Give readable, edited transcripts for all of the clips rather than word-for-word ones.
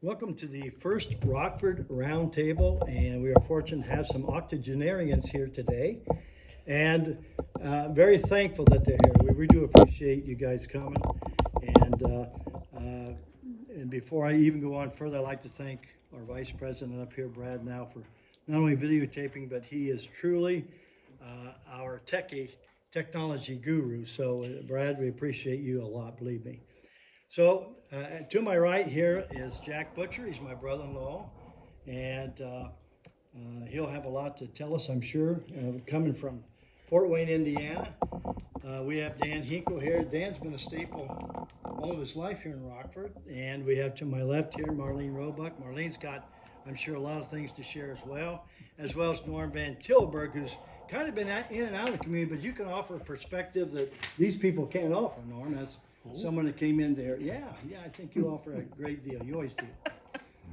Welcome to the first Rockford Roundtable, and we are fortunate to have some octogenarians here today. And very thankful that they're here. We do appreciate you guys coming. And before I even go on further, I'd like to thank our Vice President up here, Brad, now for not only videotaping, but he is truly our technology guru. So, Brad, we appreciate you a lot, believe me. So to my right here is Jack Butcher. He's my brother-in-law, and he'll have a lot to tell us, I'm sure, coming from Fort Wayne, Indiana. We have Dan Henkle here. Dan's been a staple all of his life here in Rockford. And we have to my left here Marlene Roebuck. Marlene's got, I'm sure, a lot of things to share as well as Norm VanTilburg, who's kind of been in and out of the community, but you can offer a perspective that these people can't offer, Norm, as someone that came in there. Yeah, I think you offer a great deal. You always do.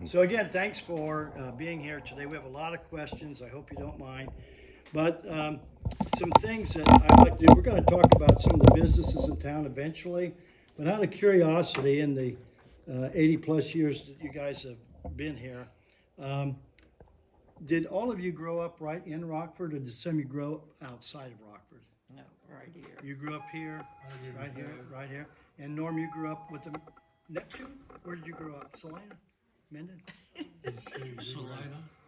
So again, thanks for being here today. We have a lot of questions. I hope you don't mind. But some things that I'd like to do, we're going to talk about some of the businesses in town eventually. But out of curiosity, in the 80 plus years that you guys have been here, did all of you grow up right in Rockford, or did some of you grow up outside of Rockford? No, right here. You grew up here, right here. And Norm, you grew up with the Neptune? Where did you grow up? Salina? Mendon?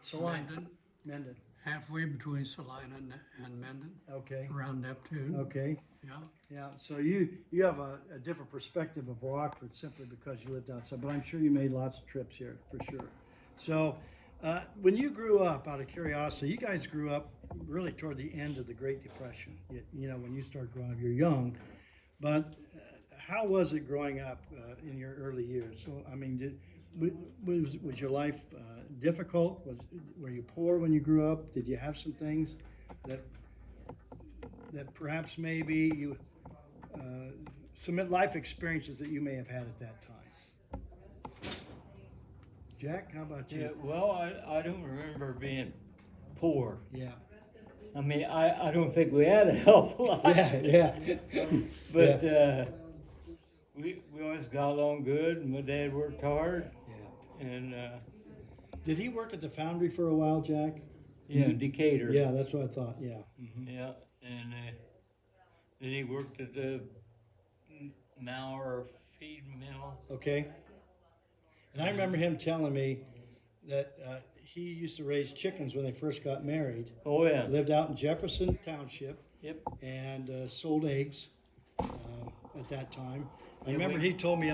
Salina, Mendon. halfway between Salina and Mendon, Okay. around Neptune. Okay. Yeah. So you have a different perspective of Rockford simply because you lived outside, but I'm sure you made lots of trips here for sure. So when you grew up, out of curiosity, you guys grew up really toward the end of the Great Depression. You know, when you start growing up, you're young, but how was it growing up in your early years? So, I mean, was your life difficult? Were you poor when you grew up? Did you have some things that perhaps maybe you some life experiences that you may have had at that time? Jack, how about you? Yeah, well, I don't remember being poor. Yeah. I mean, I don't think we had a hell of a lot. Yeah. But we always got along good, and my dad worked hard. Yeah. And Did he work at the foundry for a while, Jack? yeah, Decatur. Yeah, that's what I thought. Yeah. Mm-hmm. Yeah, and then he worked at the Mauer feed mill. Okay. And I remember him telling me that he used to raise chickens when they first got married. Oh yeah. Lived out in Jefferson Township. Yep. And sold eggs at that time. I remember he told me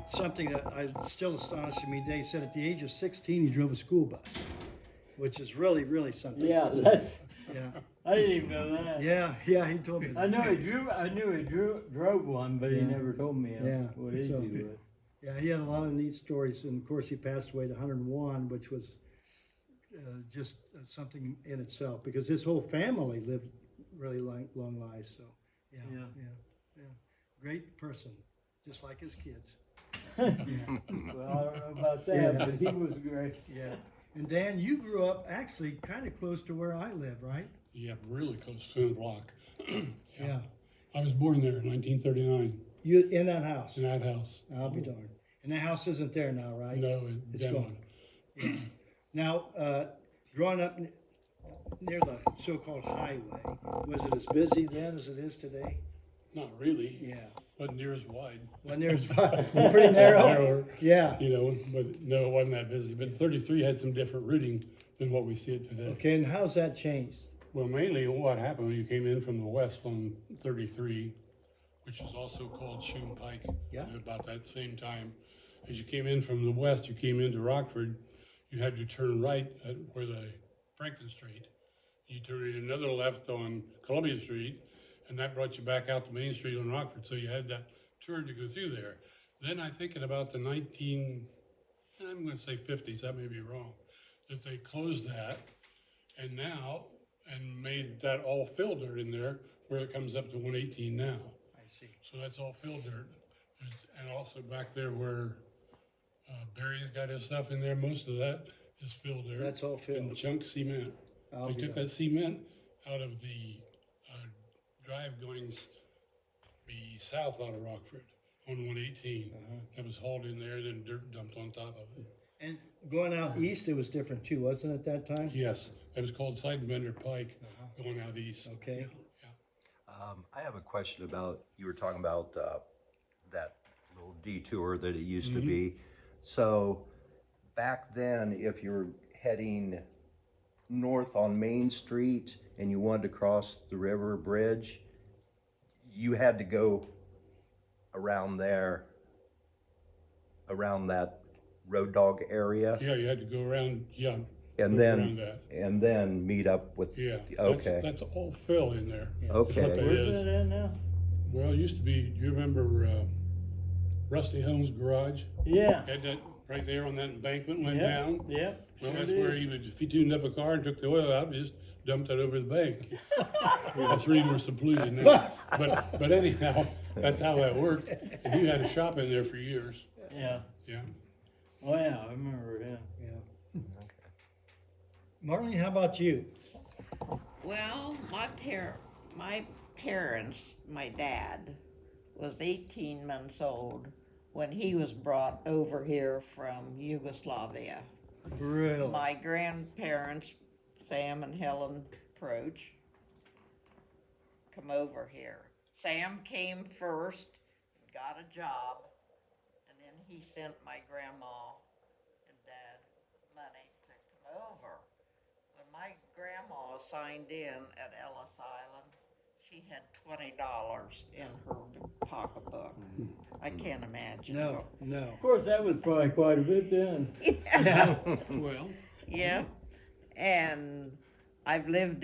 something that still astonishing me today. He said at the age of 16 he drove a school bus, which is really, really something. Yeah, that's. Yeah. I didn't even know that. Yeah, he told me that. I knew he drove one, but he never told me what his so, deal was. Yeah, he had a lot of neat stories, and of course he passed away at 101, which was just something in itself, because his whole family lived really long lives. So, yeah. Great person, just like his kids. Well, I don't know about that, but he was great. Yeah. And Dan, you grew up actually kind of close to where I live, right? Yeah, really close to the block. Yeah. I was born there in 1939, You in that house? in that house. I'll be darned. And that house isn't there now, right? No, It's it's gone. gone. Yeah. Now, growing up near the so-called highway, was it as busy then as it is today? Not really. Yeah. Wasn't near as wide. Well, there's pretty narrow. Narrower, Yeah. you know, but no, it wasn't that busy. But 33 had some different routing than what we see it today. Okay, and how's that changed? Well, mainly what happened when you came in from the west on 33, which is also called Schumm Pike, Yeah. about that same time. As you came in from the west, you came into Rockford, you had to turn right at where the Franklin Street. You turned another left on Columbia Street, and that brought you back out to Main Street on Rockford, so you had that turn to go through there. Then I think at about the I'm going to say 50s, that may be wrong, that they closed that, and made that all fill dirt in there, where it comes up to 118 now. I see. So that's all fill dirt. And also back there where Barry's got his stuff in there, most of that is fill dirt. That's all filled. And chunk cement. I'll They be took darned. that cement out of the drive going south out of Rockford on 118. That was hauled in there, then dirt dumped on top of it. going out east, it was different too, wasn't it, that time? Yes, it was called Sidenbender Pike, going out east. Okay. I have a question about, you were talking about that little detour that it used to be. So back then, if you were heading north on Main Street and you wanted to cross the river bridge, you had to go around there, around that road dog area, Yeah, you had to go around, yeah. and go then around that. and then meet up with. Yeah, Okay. that's all fill in there. is Okay. what that Where's is. that at now? Well, it used to be, do you remember Rusty Holmes' garage? Yeah. Had that right there on that embankment, went Yep, down. Yep. Well, sure that's did. where he would, if he tuned up a car and took the oil out, he just dumped it over the bank. That's the reason we're so polluted now. But anyhow, that's how that worked. And he had a shop in there for years. Yeah. Yeah. Oh yeah, I remember him. Yeah. Marlene, how about you? Well, my parents, my dad was 18 months old when he was brought over here from Yugoslavia. Really? My grandparents, Sam and Helen Proch, come over here. Sam came first, got a job, and then he sent my grandma and dad money to come over. When my grandma signed in at Ellis Island, she had $20 in her pocketbook. I can't imagine. No, no. Of course, that was probably quite a bit then. Yeah. Well, Yeah, and I've lived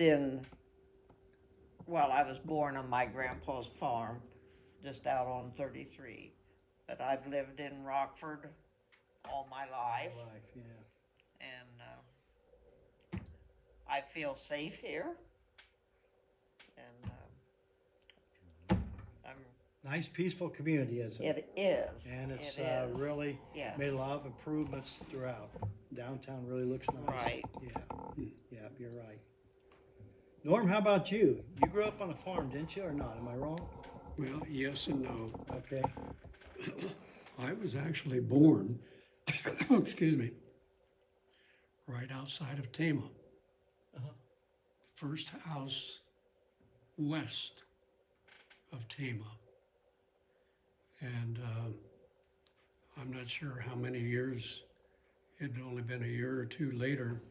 I was born on my grandpa's farm, just out on 33. But I've lived in Rockford all my life, Yeah. and I feel safe here. And I'm, Nice, peaceful community, isn't it? it is. And it's it is. really Yes. made a lot of improvements throughout. Downtown really looks nice. Right. Yeah, yeah, you're right. Norm, how about you? You grew up on a farm, didn't you, or not? Am I wrong? Well, yes and no. Okay. I was actually born, excuse me, right outside of Tama. First house west of Tama. And I'm not sure how many years, it had only been a year or two later,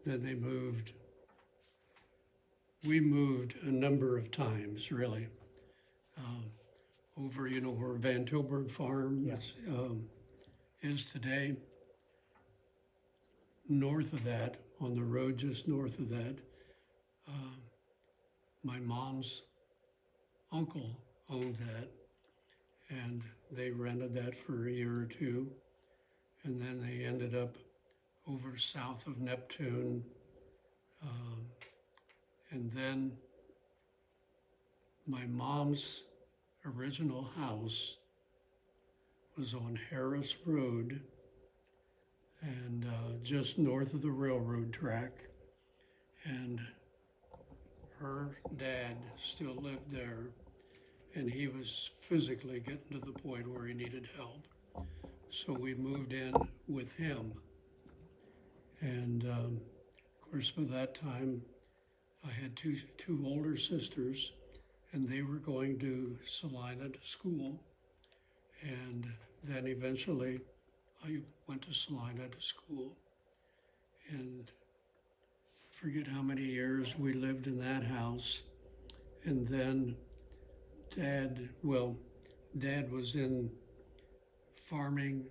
that they moved. We moved a number of times, really. Over, where VanTilburg Farm is today. North of that, on the road just north of that, my mom's uncle owned that, and they rented that for a year or two, and then they ended up over south of Neptune, and then my mom's original house was on Harris Road and just north of the railroad track. And her dad still lived there, and he was physically getting to the point where he needed help. So we moved in with him. And of course, by that time, I had two older sisters, and they were going to Salina to school. And then eventually I went to Salina to school. And forget how many years we lived in that house. And then Dad was in farming,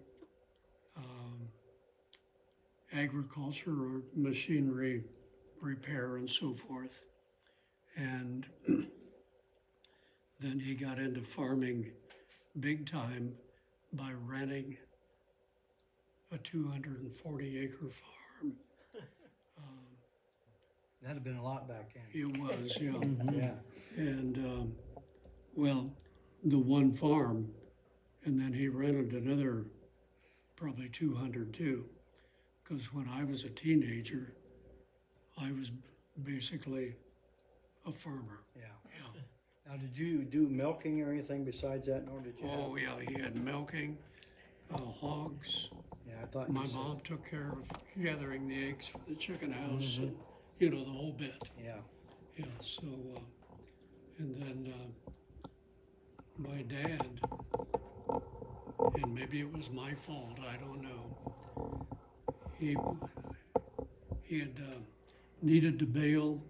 agriculture or machinery repair and so forth. And then he got into farming big time by renting a 240-acre farm. That'd have been a lot back then. It was, yeah. Yeah. And, the one farm, and then he rented another probably 200 too. Because when I was a teenager, I was basically a farmer. Yeah. Yeah. Now, did you do milking or anything besides that, Norm? Did you? Oh, yeah, he had milking, hogs. Yeah, I thought My you said. mom took care of gathering the eggs for the chicken house and, you know, the whole bit. Yeah. Yeah, so, and then, my dad, and maybe it was my fault, I don't know. He had needed to bale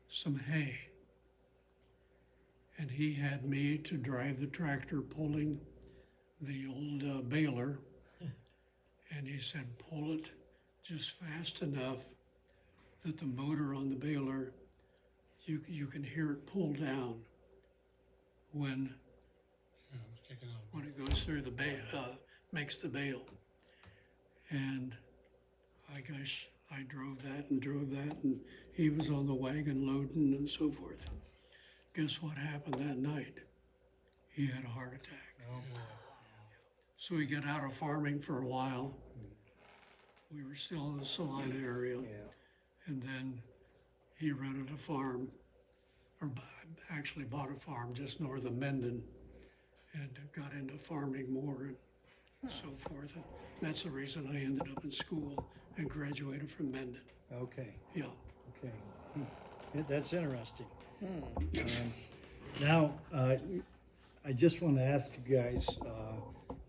some hay. And he had me to drive the tractor pulling the old baler. And he said, pull it just fast enough that the motor on the baler, you can hear it pull down when Yeah, it was kicking out. when it goes through the makes the bale. And I guess I drove that, and he was on the wagon loading and so forth. Guess what happened that night? He had a heart attack. So we got out of farming for a while. We were still in the Salina area. And then he rented a farm, or actually bought a farm just north of Mendon, and got into farming more and so forth. And that's the reason I ended up in school and graduated from Mendon. Okay. Yeah. Okay. Yeah, that's interesting. Now, I just want to ask you guys,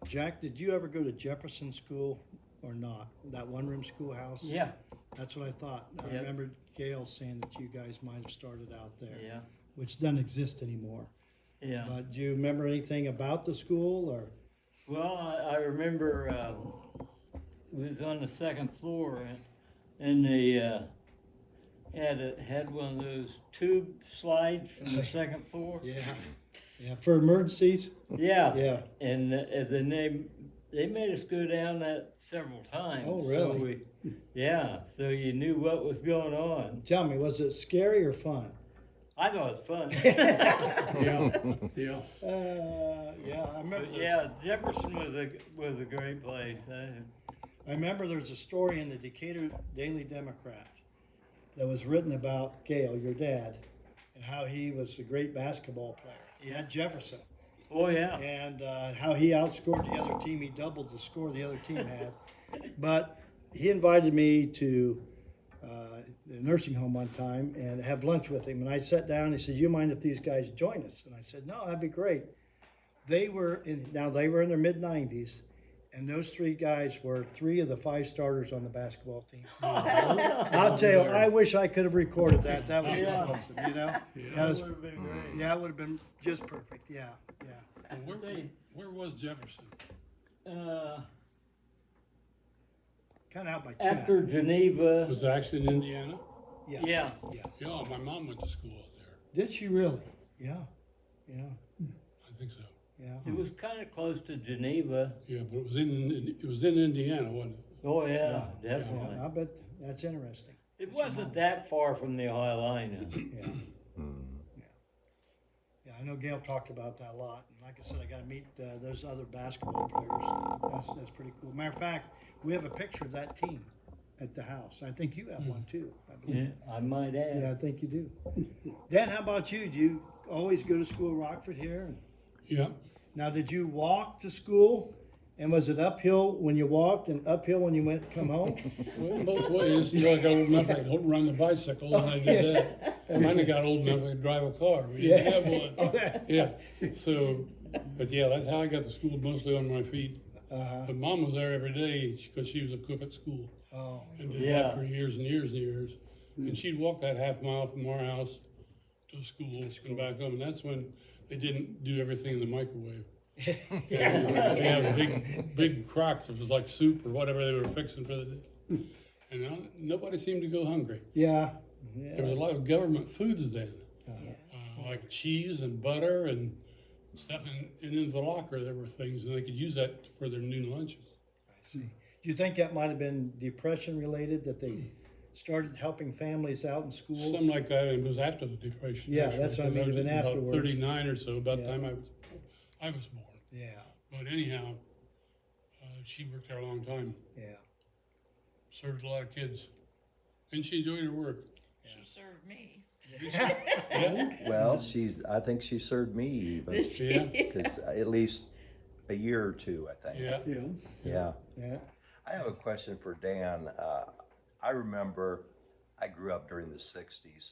Jack, did you ever go to Jefferson School or not? That one-room schoolhouse? Yeah, That's what I thought. I Yep. remember Gail saying that you guys might have started out there, yeah, which doesn't exist anymore. yeah. But do you remember anything about the school or? Well, I remember, it was on the second floor and they, had one of those tube slides from the second floor. Yeah. Yeah, for emergencies? Yeah. Yeah. And then they made us go down that several times. Oh, So really? yeah, so you knew what was going on. Tell me, was it scary or fun? I thought it was fun. Yeah. Yeah. Yeah, I remember. But yeah, Jefferson was a great place. I remember there's a story in the Decatur Daily Democrat that was written about Gail, your dad, and how he was a great basketball player. He had Jefferson, Oh yeah. and how he outscored the other team. He doubled the score the other team had. But he invited me to the nursing home one time and have lunch with him. And I sat down and he said, "You mind if these guys join us?" And I said, "No, that'd be great." They were in their mid-90s, and those three guys were 3 of the 5 starters on the basketball team. I'll tell you, I wish I could have recorded that. That was just Yeah. awesome, you know? Yeah. That That was- would have been great. yeah, it would have been just perfect. Yeah, yeah. Well, where was Jefferson? Kind of out by Chat. After Geneva. Was it actually in Indiana? Yeah. Yeah, my mom went to school out there. Did she really? Yeah, yeah, I think so. yeah. It was kind of close to Geneva. Yeah, but it was in Indiana, wasn't it? Oh yeah, Yeah, definitely. I bet that's interesting. It wasn't that far from the Ohio line. Yeah. Yeah, I know Gail talked about that a lot. And like I said, I got to meet those other basketball players. That's pretty cool. Matter of fact, we have a picture of that team at the house. I think you have one too, I believe. Yeah, I might add. Yeah, I think you do. Dan, how about you? Do you always go to school in Rockford here? Yeah. Now, did you walk to school? And was it uphill when you walked and uphill when you come home? Well, both ways. Until I got old enough I could run the bicycle, and I did that. And when I got old enough I could drive a car. We didn't have one. Yeah. So, but yeah, that's how I got to school, mostly on my feet. Uh-huh. But Mom was there every day because she was a cook at school Oh, and did Yeah. that for years and years and years. And she'd walk that half mile from our house to the school and back home. And that's when they didn't do everything in the microwave. They had big crocks. It was like soup or whatever they were fixing for the day. And nobody seemed to go hungry. yeah. There was a lot of government foods then, like cheese and butter and stuff. And in the locker there were things, and they could use that for their noon lunches. I see. Do you think that might have been depression related, that they started helping families out in schools? Something like that. And it was after the Depression. Yeah, actually, that's what I because mean, was even about afterwards. 39 or so, about Yeah. the time I was born. Yeah, But anyhow, she worked there a long time, yeah. served a lot of kids, and she enjoyed her work. She served me. Yeah, Well, I think she served me even, yeah, because at least a year or two, I think. yeah. Yeah. Yeah. Yeah. I have a question for Dan. I remember I grew up during the 60s,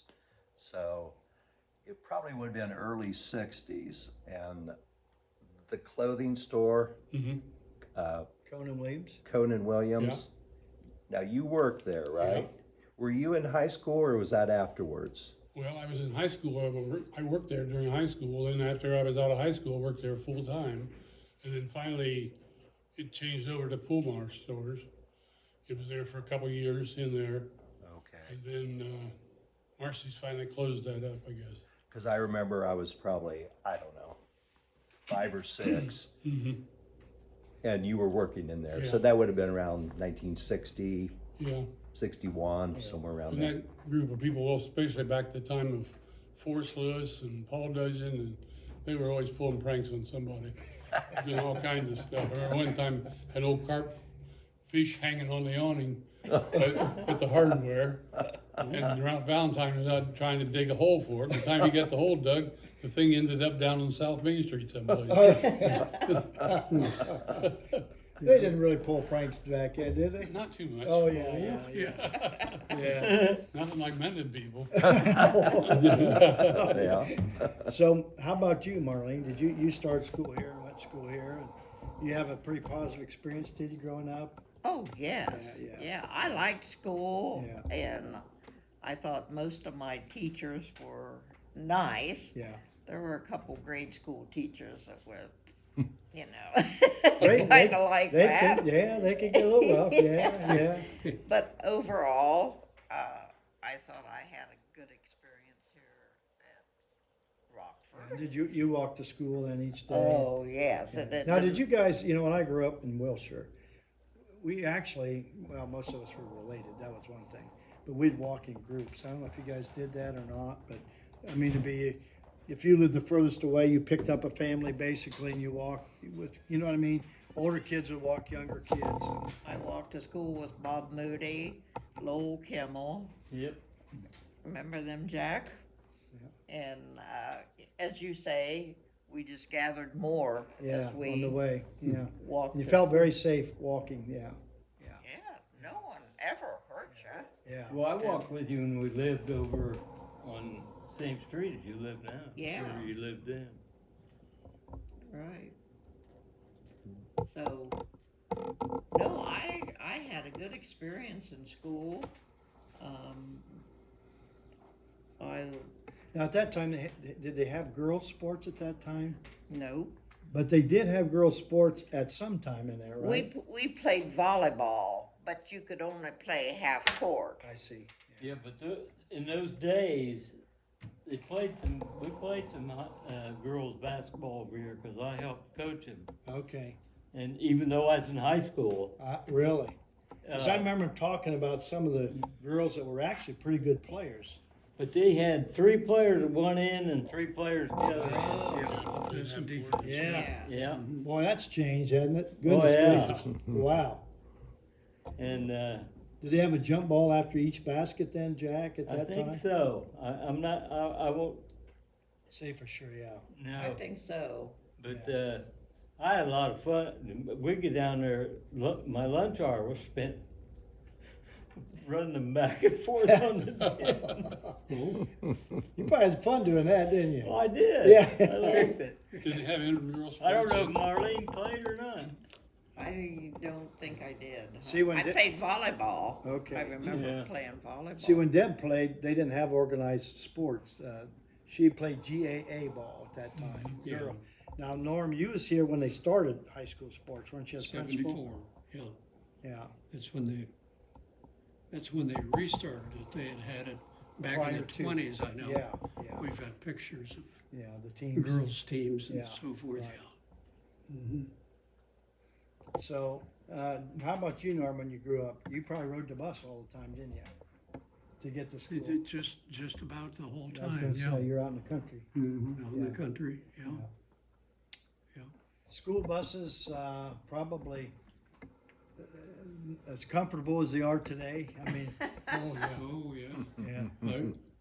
so it probably would have been early 60s, and the clothing store, Mm-hmm. Conan Williams? Conan Williams. Now, you worked there, right? Were you in high school or was that afterwards? Well, I was in high school. I worked there during high school. Then after I was out of high school, I worked there full time. And then finally, it changed over to Pulmar stores. It was there for a couple of years in there. Okay. And then Marcy's finally closed that up, I guess. Because I remember I was probably, I don't know, 5 or 6, Mm-hmm. and you were working in there. So Yeah. that would have been around 1960, Yeah. 61, somewhere around And there. that group of people, well, especially back at the time of Forrest Lewis and Paul Dudgeon, and they were always pulling pranks on somebody, doing all kinds of stuff. I remember one time an old carp fish hanging on the awning at the hardware, and around Valentine was out trying to dig a hole for it. By the time he got the hole dug, the thing ended up down on South Main Street someplace. They didn't really pull pranks, Jack, did they? Not too much. Oh, yeah. Yeah. Nothing like mending people. Yeah. So how about you, Marlene? Did you start school here and went to school here? And you have a pretty positive experience, did you, growing up? Oh, yes, Yeah. yeah, I liked school, Yeah. and I thought most of my teachers were nice. Yeah. There were a couple grade school teachers that were, you know, They kind of like they that. Could, yeah, they could get a little rough, yeah. But overall, I thought I had a good experience here at Rockford. Did you walk to school then each day? Oh, yes. Yeah. and it Now, did was- you guys, when I grew up in Wilshire, we actually, well, most of us were related, that was one thing, but we'd walk in groups. I don't know if you guys did that or not, but, I mean, if you lived the furthest away, you picked up a family basically and you walked with, you know what I mean? Older kids would walk younger kids. I walked to school with Bob Moody, Lowell Kimmel. Yep. Remember them, Jack? And as you say, we just gathered more Yeah, as we on the way, yeah. walked. You to- felt very safe walking, yeah, Yeah, no one ever hurt you. yeah. Well, I walked with you when we lived over on same street as you live now. Yeah. Where you lived then. Right. So, no, I had a good experience in school. Now, at that time, did they have girls' sports at that time? No, But they did have girls' sports at some time in there, right? we played volleyball, but you could only play half court. I see. Yeah, but in those days, we played some girls basketball over here because I helped coach them. Okay, And even though I was in high school, really? Because I uh, remember talking about some of the girls that were actually pretty good players. but they had 3 players at one end and 3 players at the other end. Oh, Offense and defense. yeah. Yeah, Boy, that's changed, hasn't it? Oh, Goodness yeah. gracious. Wow. and Did they have a jump ball after each basket then, Jack, at I that think time? so. I'm not. I won't. Say for sure, yeah. No. I think so. But I had a lot of fun. We get down there. My lunch hour was spent running them back and forth on the gym. You probably had fun doing that, didn't you? Oh, I did. Yeah. I liked it. Did they have intramural sports? I don't know if Marlene played or not. I don't think I did. See, when I Di- played volleyball. Okay. I remember Yeah. playing volleyball. See, when Deb played, they didn't have organized sports. She played GAA ball at that time. Yeah. Girl. Now, Norm, you was here when they started high school sports, weren't you? As principal? 74, yeah. Yeah. That's when they restarted it. They had it back Prior in the to. 20s, I know. Yeah, yeah, We've got pictures of yeah. The teams. girls' teams and Yeah, so forth, right. yeah. Mhm. So, how about you, Norm? When you grew up, you probably rode the bus all the time, didn't you? To get to school. It just about the whole I was time, going to yeah. say you're out in the country. Out in Yeah. the country, yeah. School buses, probably as comfortable as they are today. I mean, Oh, yeah. Oh, yeah. yeah.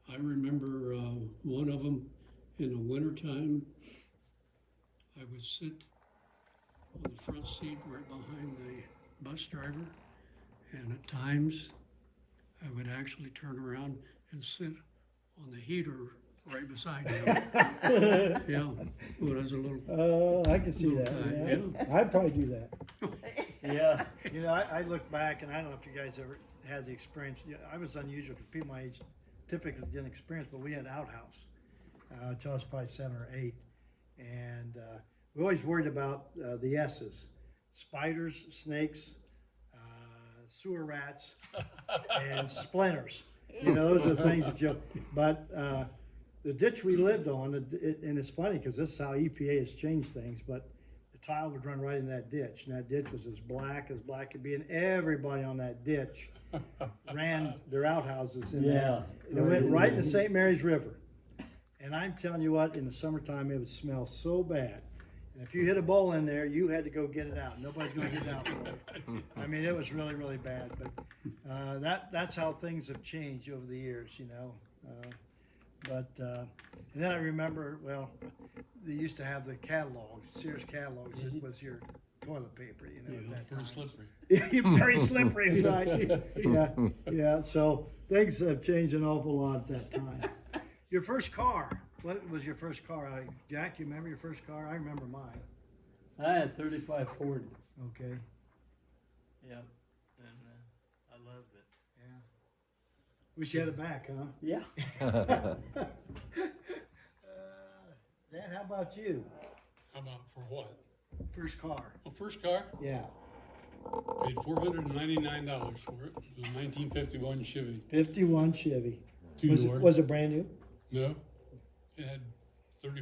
I remember one of them in the wintertime. I would sit on the front seat right behind the bus driver, And at times, I would actually turn around and sit on the heater right beside him. Yeah, when I was a little, I can see Little that, time, yeah. I'd probably do that. Yeah, You know, I look back, and I don't know if you guys ever had the experience. Yeah, I was unusual because people my age typically didn't experience, but we had outhouse until I was probably 7 or 8, and we always worried about the S's: spiders, snakes, sewer rats, and splinters. You know, those are the things that you. But the ditch we lived on, and it's funny because this is how EPA has changed things, but the tile would run right in that ditch, and that ditch was as black could be, and everybody on that ditch ran their outhouses in there. yeah. And it went right in the St. Mary's River. And I'm telling you what, in the summertime, it would smell so bad. And if you hit a bowl in there, you had to go get it out. Nobody's gonna get it out for you. I mean, it was really, really bad, but that's how things have changed over the years, you know. And then I remember, well, they used to have the catalogs, Sears catalogs. It was your toilet paper, you know, at that Pretty time. slippery. Very slippery, right? Yeah, yeah. So things have changed an awful lot at that time. Your first car. What was your first car? Jack, you remember your first car? I remember mine. I had 35 Ford. Okay. Yeah, and I loved it. Yeah. Wish you had it back, huh? Yeah. Dan, how about you? How about for what? First car. Well, first car, Yeah. paid $499 for it. It was a 1951 Chevy, 51 Chevy. two-door. Was it brand new? No, it had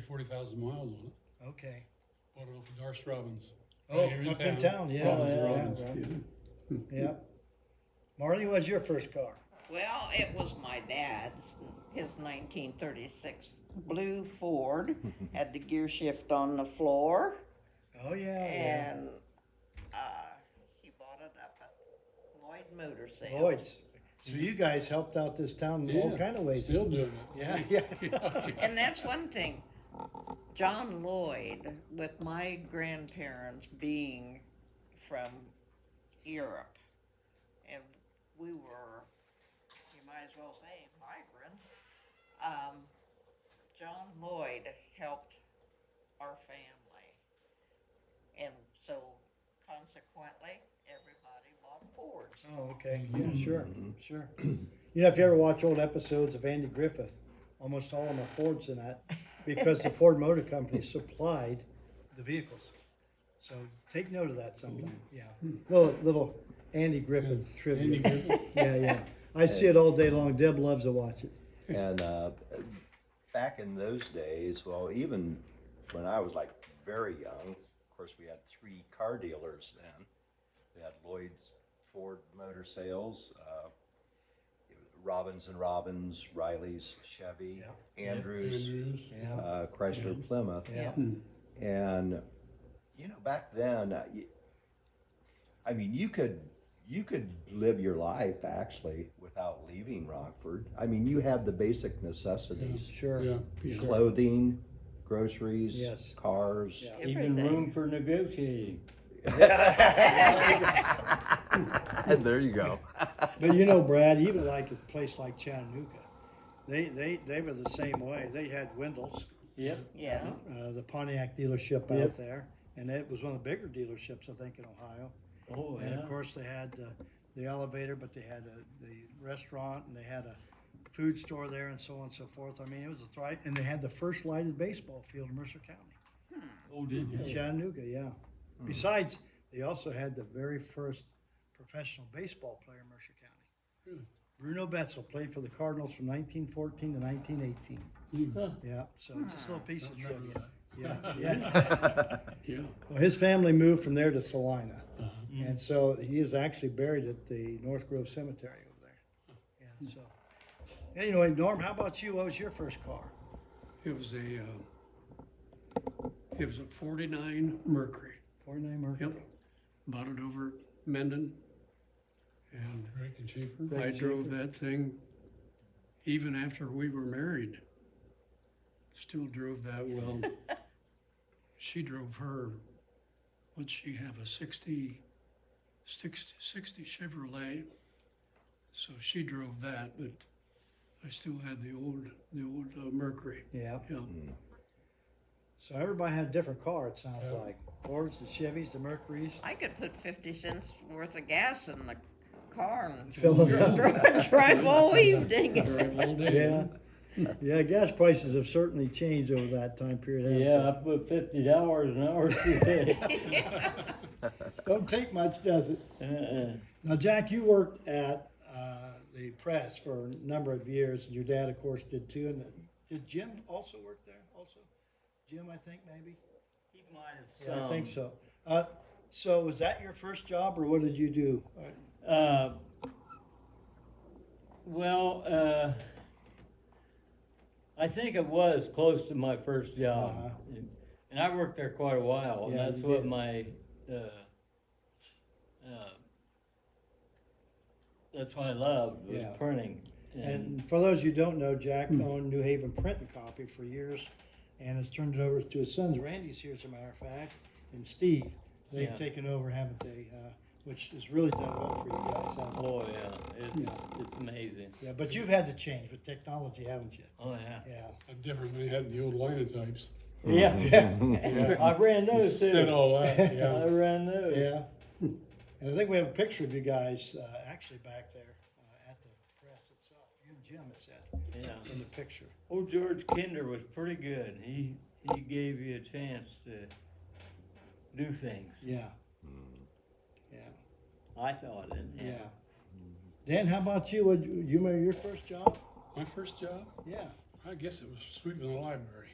40,000 miles on it. Okay. Bought it off of Darce Robbins. Oh, Right here up in town, yeah. Robbins, Yeah, Robbins. right. Yeah. Marlene, what was your first car? Well, it was my dad's, his 1936 blue Ford, had the gear shift on the floor, Oh, yeah. and he bought it up at Lloyd Motor Sales. Lloyd's. So you guys helped out this town in all kind of ways. Still doing it. Yeah, yeah. And that's one thing. John Lloyd, with my grandparents being from Europe, and we were, you might as well say, migrants, John Lloyd helped our family. And so consequently, everybody bought Fords. Oh, okay. Yeah, sure, sure. You know, if you ever watch old episodes of Andy Griffith, almost all of them are Fords in that, because the Ford Motor Company supplied the vehicles. So take note of that sometime. Yeah. Little Andy Griffith trivia. Andy Griffith. Yeah, yeah. I see it all day long. Deb loves to watch it. And back in those days, well, even when I was like very young, of course, we had 3 car dealers then. We had Lloyd's Ford Motor Sales, Robbins and Robbins, Riley's Chevy, Andrews, Yeah. Chrysler Plymouth. Yeah. And you know, back then, I mean, you could live your life actually without leaving Rockford. I mean, you had the basic necessities: Sure. Yeah. clothing, groceries, Yes. cars. Yeah. Even Everything. room for negotiating. There you go. But you know, Brad, even like a place like Chattanooga, they were the same way. They had Wendell's, Yep. Yeah. the Pontiac dealership out Yep. there, and it was one of the bigger dealerships, I think, in Ohio. Oh, And yeah. of course, they had the elevator, but they had the restaurant, and they had a food store there, and so on and so forth. I mean, it was a thrive, and they had the first lighted baseball field in Mercer County, Oh, did in you? Chattanooga, yeah. Besides, they also had the very first professional baseball player in Mercer County. Really? Bruno Betzel played for the Cardinals from 1914 to 1918. Huh. Yeah, so just a little piece of Don't remember trivia. that. Yeah, yeah. Yeah. Well, his family moved from there to Salina, Uh-huh. and so he is actually buried at the North Grove Cemetery over there. Yeah, so. Anyway, Norm, how about you? What was your first car? It was a 49 Mercury. 49 Mercury. Yep. Bought it over at Mendon. And Drake and Schaefer. I drove that thing even after we were married. Still drove that well. She drove her, what'd she have, a 60, 60 Chevrolet. So she drove that, but I still had the old Mercury. Yeah. Yeah. So everybody had a different car, it sounds Yeah. like. Fords, the Chevys, the Mercurys. I could put 50 cents worth of gas in the car and Fill it up. drive all evening. Drive all day. Yeah. Yeah, gas prices have certainly changed over that time period. haven't Yeah, I put $50 an hour today. they? Don't take much, does it? Now, Jack, you worked at the press for a number of years, and your dad, of course, did too. And did Jim also work there? Also, Jim, I think maybe. He might have Yeah, I think some. so. So was that your first job, or what did you do? Well, I think it was close to my first job. Uh-huh. And I worked there quite a while, and Yeah, that's you what did. that's what I loved, was Yeah. printing. And for those you don't know, Jack owned New Haven Print and Copy for years, and has turned it over to his sons. Randy's here, as a matter of fact, and Steve. They've Yeah. taken over, haven't they? Which has really done well for you guys. Haven't it? Oh, yeah, it's amazing. Yeah, but you've had to change with technology, haven't you? Oh, yeah. Yeah. Different when you had the old linotypes. Yeah. Yeah. I ran those too. Said all that, I yeah. ran those. Yeah. And I think we have a picture of you guys actually back there at the press itself. You and Jim, it said Yeah. in the picture. Old George Kinder was pretty good. He gave you a chance to do things. Yeah. Yeah. I thought it. Yeah. Dan, how about you? You remember your first job? My first job, Yeah. I guess it was sweeping the library.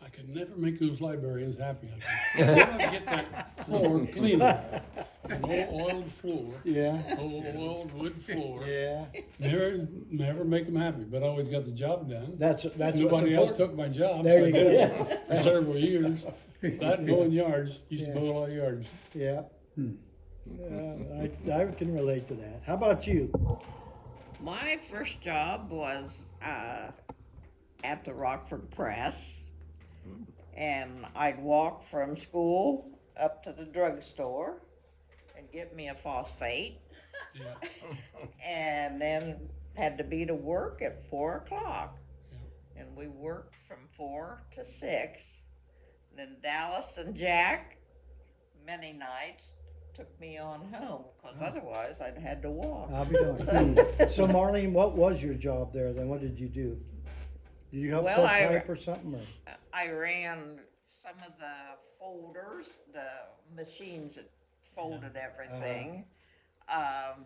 I could never make those librarians happy. I could never get that floor clean. An old oiled floor, Yeah. old wood floor. Yeah. Never make them happy, but I always got the job done. That's what's Nobody else important. took my job. There so I you did go. it for several years. That and mowing yards, used to Yeah. mow a lot of yards. Yeah. I can relate to that. How about you? My first job was at the Rockford Press, and I'd walk from school up to the drugstore and get me a phosphate, Yeah. and then had to be to work at 4 o'clock. Yeah. And we worked from 4 to 6. And then Dallas and Jack, many nights, took me on home, because otherwise I'd had to walk. I'll be darned. So Marlene, what was your job there then? What did you do? Did you help Well, set I- type or something? Or? I ran some of the folders, the machines that folded everything, and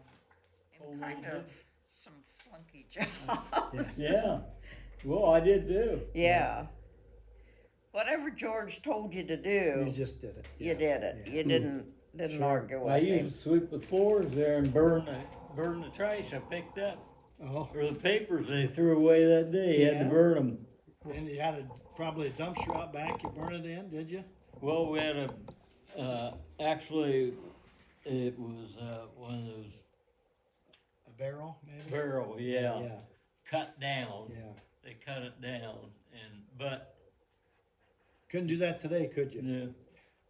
Oh, kind did of some flunky jobs. Yeah. Well, I did too. Yeah. Whatever George told you to do, You just did it. you did it. Yeah. You didn't Sure. argue with I him. used to sweep the floors there and burn the trash I picked up, Oh, or the papers they threw away that day. You had Yeah. to burn them. and you had probably a dumpster out back. You burn it in, did you? Well, we had actually, it was one of those A barrel, maybe. barrel, yeah, Yeah. cut down. Yeah. They cut it down, but Couldn't do that today, could you?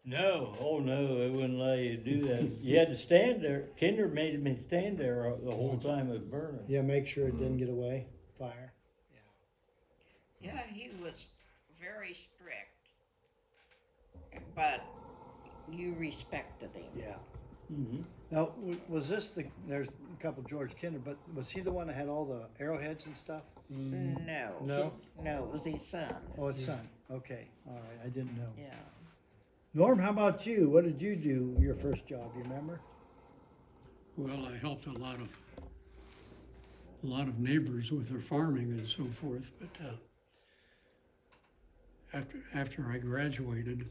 no, oh no, they wouldn't let you do that. You had to stand there. Kinder made me stand there the whole time it was burning. Yeah, make sure it didn't get away. Fire. Yeah, he was very strict, but you respected him. Yeah. Mm-hmm. Now, was this there's a couple George Kinder, but was he the one that had all the arrowheads and stuff? No. No? No, it was his son. Oh, his son. Okay, all right, I didn't know. Yeah. Norm, how about you? What did you do your first job, you remember? Well, I helped a lot of neighbors with their farming and so forth, but after I graduated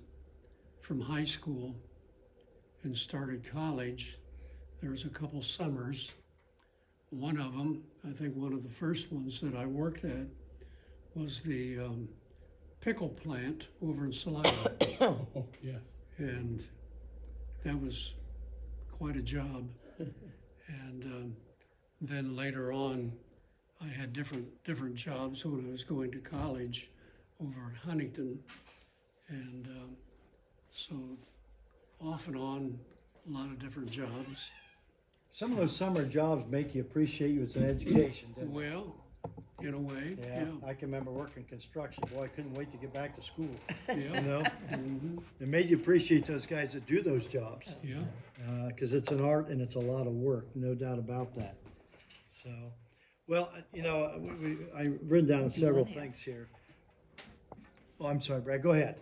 from high school and started college, there was a couple summers. One of them, I think one of the first ones that I worked at, was the pickle plant over in Salida. Oh, yeah. And that was quite a job. And then later on, I had different jobs when I was going to college over in Huntington. And so off and on, a lot of different jobs. Some of those summer jobs make you appreciate you as an education, don't they? Well, in a way, Yeah, yeah. I can remember working construction. Boy, I couldn't wait to get back to school. You Yeah, know, mhm, it made you appreciate those guys that do those jobs, yeah. because it's an art and it's a lot of work, no doubt about that. So, well, you know, I've written down several things here. Oh, I'm sorry, Brad. Go ahead.